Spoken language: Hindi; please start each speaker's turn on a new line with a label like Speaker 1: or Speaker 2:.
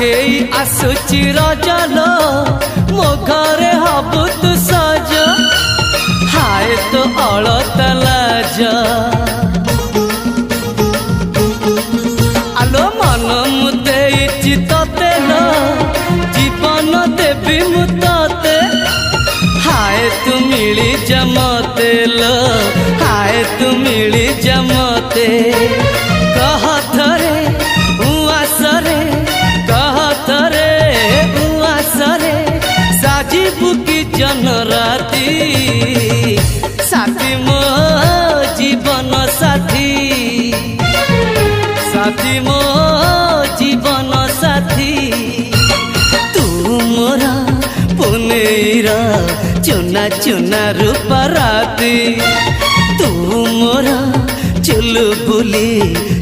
Speaker 1: पाखेई आसुची रजलो मो घरे हबु तू सज हाय तो अलत लाज आलो मन मुते चितते लो जीवन देवी मुते हाय तू मिली जमते लो हाय तू मिली जमते कह थरे उआसरे कह थरे उआसरे साजिबु की जन राती साथी मो जीवन साथी साथी मो जीवन साथी तू मोरा पुनेरा चुना चुना रूप राती तू मोरा चुलबुली